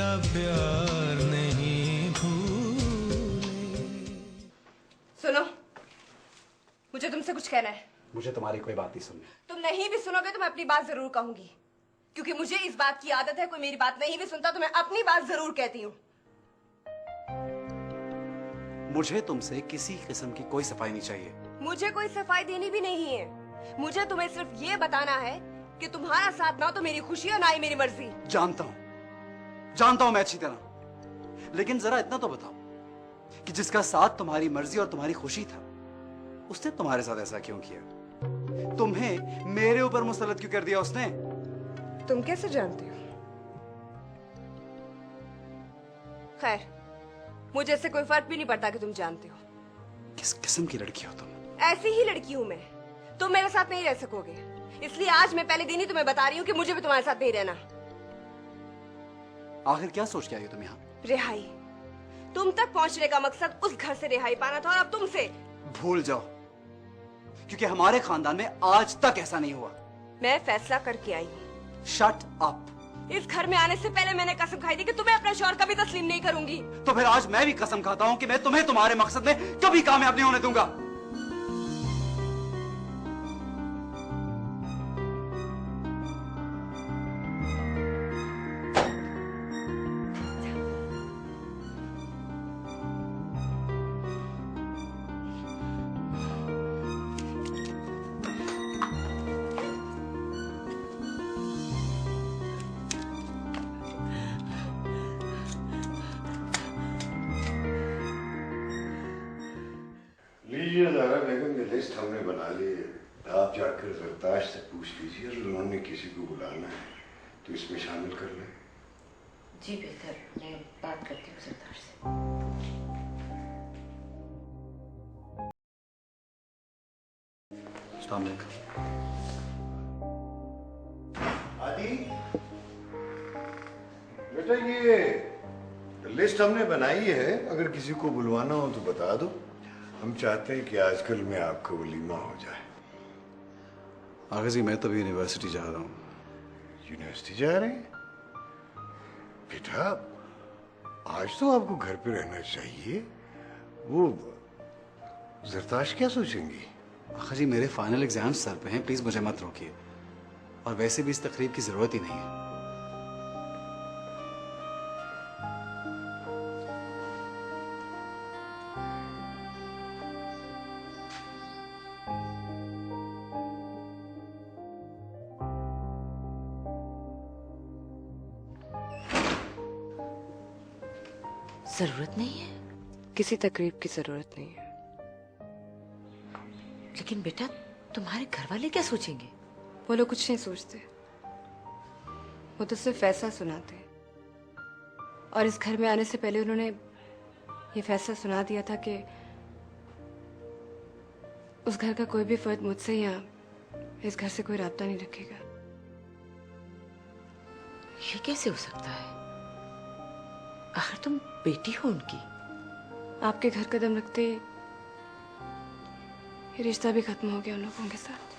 तेरा प्यार नहीं भूले। सुनो, मुझे तुमसे कुछ कहना है। मुझे तुम्हारी कोई बात नहीं सुननी। तुम नहीं भी सुनोगे तो मैं अपनी बात जरूर कहूंगी, क्योंकि मुझे इस बात की आदत है, कोई मेरी बात नहीं भी सुनता तो मैं अपनी बात जरूर कहती हूँ। मुझे तुमसे किसी किस्म की कोई सफाई नहीं चाहिए। मुझे कोई सफाई देनी भी नहीं है। मुझे तुम्हें सिर्फ ये बताना है कि तुम्हारा साथ ना तो मेरी खुशी और ना ही मेरी मर्जी। जानता हूं मैं अच्छी तरह, लेकिन जरा इतना तो बताओ कि जिसका साथ तुम्हारी मर्जी और तुम्हारी खुशी था, उसने तुम्हारे साथ ऐसा क्यों किया? तुम्हें मेरे ऊपर मुसल्लत क्यों कर दिया उसने? तुम कैसे जानते हो? खैर, मुझे इससे कोई फर्क भी नहीं पड़ता कि तुम जानते हो। किस किस्म की लड़की हो तुम? ऐसी ही लड़की हूं मैं। तुम मेरे साथ नहीं रह सकोगे, इसलिए आज मैं पहले दिन ही तुम्हें बता रही हूँ कि मुझे भी तुम्हारे साथ नहीं रहना। आखिर क्या सोच के आई हो तुम यहाँ? रिहाई। तुम तक पहुँचने का मकसद उस घर से रिहाई पाना था, और अब तुमसे। भूल जाओ, क्योंकि हमारे खानदान में आज तक ऐसा नहीं हुआ। मैं फैसला करके आई हूँ। Shut up. इस घर में आने से पहले मैंने कसम खाई थी कि तुम्हें अपना शौहर कभी तस्लीम नहीं करूंगी। तो फिर आज मैं भी कसम खाता हूँ कि मैं तुम्हें तुम्हारे मकसद में कभी कामयाब नहीं होने दूंगा। लीजिए ज़ारा बेगम, की लिस्ट हमने बना ली है। आप जाकर ज़रताश से पूछ लीजिए, अगर उन्होंने किसी को बुलाना है तो इसमें शामिल कर लें। जी बेहतर, मैं बात करती हूँ सरदार से। अस्सलाम वालेकुम। आदि बेटा, ये लिस्ट हमने बनाई है, अगर किसी को बुलवाना हो तो बता दो। हम चाहते हैं कि आजकल में आपका वलीमा हो जाए। आगे जी, मैं तो भी यूनिवर्सिटी जा रहा हूँ। यूनिवर्सिटी जा रहे हैं? बेटा, आज तो आपको घर पे रहना चाहिए। वो ज़रताश क्या सोचेंगी? आखिर जी, मेरे फाइनल एग्जाम्स सर पे हैं, प्लीज मुझे मत रोकिए। और वैसे भी इस तकरीब की जरूरत ही नहीं है। जरूरत नहीं है? किसी तकरीब की जरूरत नहीं है। लेकिन बेटा, तुम्हारे घर वाले क्या सोचेंगे? वो लोग कुछ नहीं सोचते, वो तो सिर्फ फैसला सुनाते हैं। और इस घर में आने से पहले उन्होंने ये फैसला सुना दिया था कि उस घर का कोई भी फर्द मुझसे या इस घर से कोई राब्ता नहीं रखेगा। ये कैसे हो सकता है? आखिर तुम बेटी हो उनकी। आपके घर कदम रखते ही ये रिश्ता भी खत्म हो गया उन लोगों के साथ।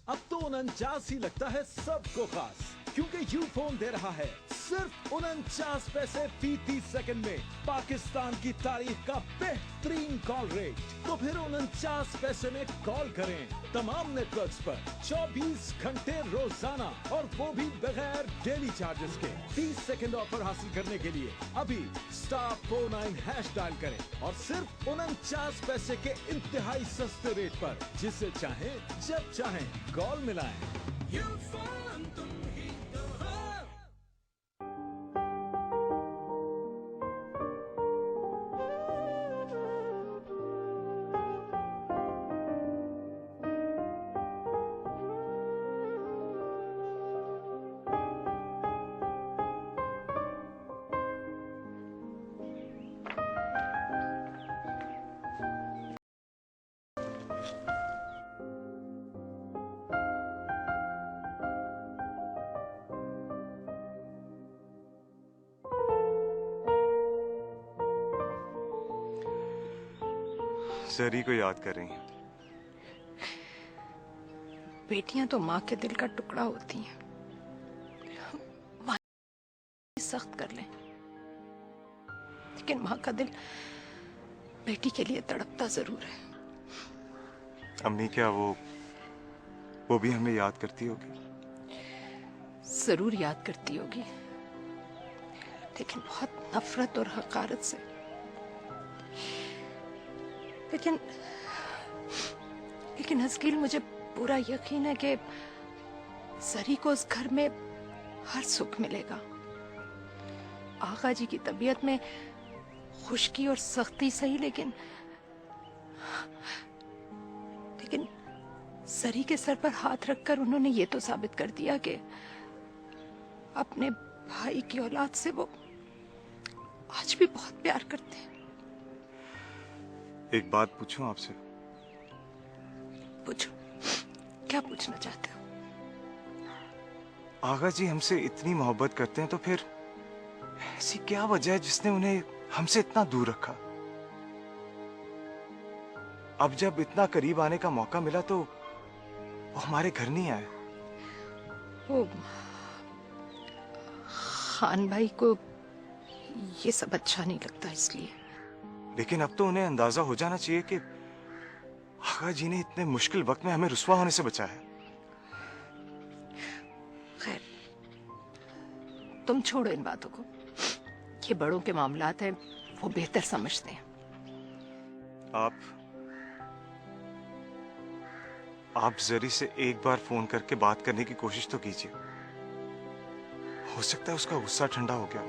अब तो 49 ही लगता है सबको खास, क्योंकि यूफोन दे रहा है सिर्फ 49 पैसे फी 30 सेकंड में पाकिस्तान की तारीख का बेहतरीन कॉल रेट। तो फिर 49 पैसे में कॉल करें तमाम नेटवर्क्स पर 24 घंटे रोजाना, और वो भी बगैर डेली चार्जेस के। 30 सेकंड ऑफर हासिल करने के लिए अभी *49# डायल करें, और सिर्फ 49 पैसे के इंतहाई सस्ते रेट पर जिसे चाहे जब चाहे कॉल मिलाएं। जरी को याद कर रही हैं। बेटियां तो माँ के दिल का टुकड़ा होती हैं। माँ सख्त कर लें, लेकिन माँ का दिल बेटी के लिए तड़पता जरूर है। अम्मी क्या वो भी हमें याद करती होगी? जरूर याद करती होगी, लेकिन बहुत नफरत और हकारत से। लेकिन हस्कील, मुझे पूरा यकीन है कि जरी को उस घर में हर सुख मिलेगा। आगा जी की तबीयत में खुश्की और सख्ती सही, लेकिन जरी के सर पर हाथ रखकर उन्होंने ये तो साबित कर दिया कि अपने भाई की औलाद से वो आज भी बहुत प्यार करते हैं। एक बात पूछूं आपसे? पूछो, क्या पूछना चाहते हो? आगा जी हमसे इतनी मोहब्बत करते हैं, तो फिर ऐसी क्या वजह है जिसने उन्हें हमसे इतना दूर रखा? अब जब इतना करीब आने का मौका मिला तो वो हमारे घर नहीं आए। वो खान भाई को ये सब अच्छा नहीं लगता, इसलिए। लेकिन अब तो उन्हें अंदाजा हो जाना चाहिए कि आगा जी ने इतने मुश्किल वक्त में हमें रुस्वा होने से बचाया। खैर, तुम छोड़ो इन बातों को। ये बड़ों के मामलात हैं, वो बेहतर समझते हैं। आप जरी से एक बार फोन करके बात करने की कोशिश तो कीजिए। हो सकता है उसका गुस्सा ठंडा हो गया।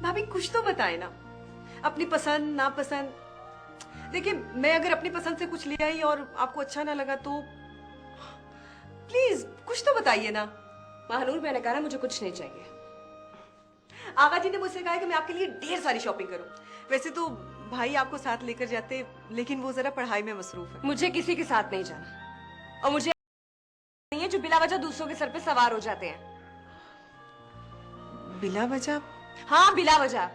भाभी कुछ तो बताए ना, अपनी पसंद नापसंद। देखिए, मैं अगर अपनी पसंद से कुछ ले आई और आपको अच्छा ना लगा तो प्लीज कुछ तो बताइए ना। महानूर, मैंने कहा ना मुझे कुछ नहीं चाहिए। आगा जी ने मुझसे कहा कि मैं आपके लिए ढेर सारी शॉपिंग करूं। वैसे तो भाई आपको साथ लेकर जाते, लेकिन वो जरा पढ़ाई में मसरूफ है। मुझे किसी के साथ नहीं जाना, और मुझे नहीं है जो बिला वजह दूसरों के सर पे सवार हो जाते हैं। बिला वजह? हाँ, बिला वजह।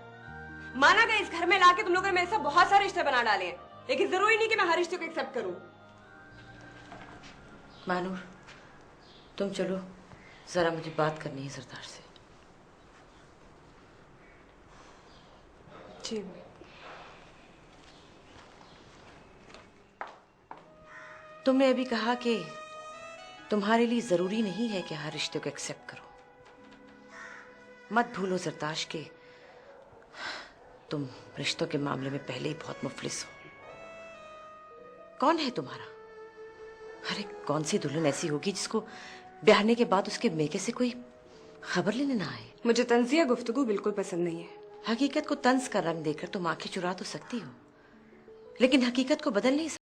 माना गया इस घर में लाके तुम लोगों ने मेरे साथ बहुत सारे रिश्ते बना डाले हैं, लेकिन जरूरी नहीं कि मैं हर रिश्ते को एक्सेप्ट करूं। मानूर, तुम चलो, जरा मुझे बात करनी है सरदार से। जी। तुमने अभी कहा कि तुम्हारे लिए जरूरी नहीं है कि हर रिश्ते को एक्सेप्ट करो। मत भूलो जरदाश के तुम रिश्तों के मामले में पहले ही बहुत मुफलिस हो। कौन है तुम्हारा? अरे कौन सी दुल्हन ऐसी होगी जिसको ब्याहने के बाद उसके मेके से कोई खबर लेने ना आए? मुझे तंजिया गुफ्तगू बिल्कुल पसंद नहीं है। हकीकत को तंज का रंग देकर तुम आंखें चुरा तो सकती हो, लेकिन हकीकत को बदल नहीं सकती।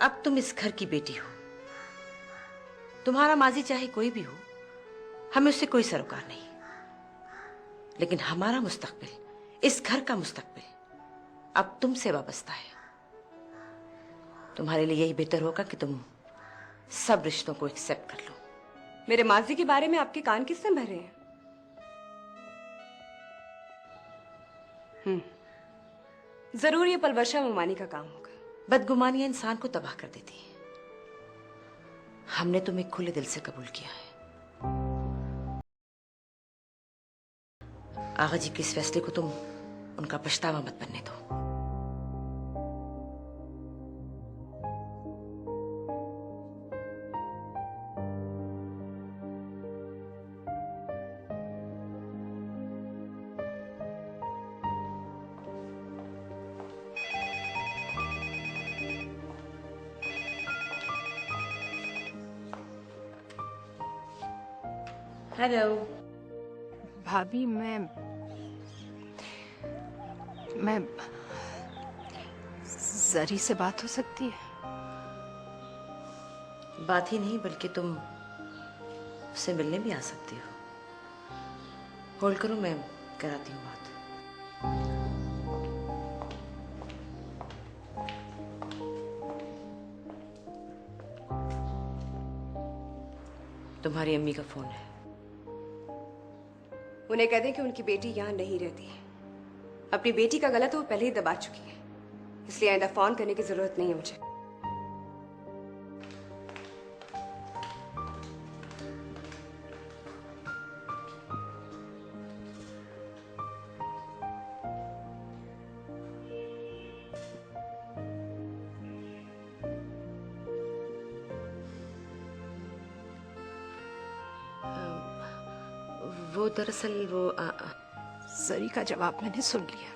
अब तुम इस घर की बेटी हो। तुम्हारा माजी चाहे कोई भी हो, हमें उससे कोई सरोकार नहीं, लेकिन हमारा मुस्तकबिल, इस घर का मुस्तकबिल अब तुमसे वाबस्ता है। तुम्हारे लिए यही बेहतर होगा कि तुम सब रिश्तों को एक्सेप्ट कर लो। मेरे माजी के बारे में आपके कान किसने भरे हैं? जरूर ये पलवशा मुमानी का काम होगा। बदगुमानियां इंसान को तबाह कर देती हैं। हमने तुम्हें खुले दिल से कबूल किया है। आगा जी के इस फैसले को तुम उनका पछतावा मत बनने दो। हेलो भाभी, मैं जरी से बात हो सकती है? बात ही नहीं, बल्कि तुम उससे मिलने भी आ सकती हो। होल्ड करो, मैं कराती हूँ बात। तुम्हारी अम्मी का फोन है। उन्हें कह दें कि उनकी बेटी यहाँ नहीं रहती। अपनी बेटी का गला तो वो पहले ही दबा चुकी है, इसलिए आइंदा फोन करने की जरूरत नहीं है मुझे। वो दरअसल वो सरी का जवाब मैंने सुन लिया।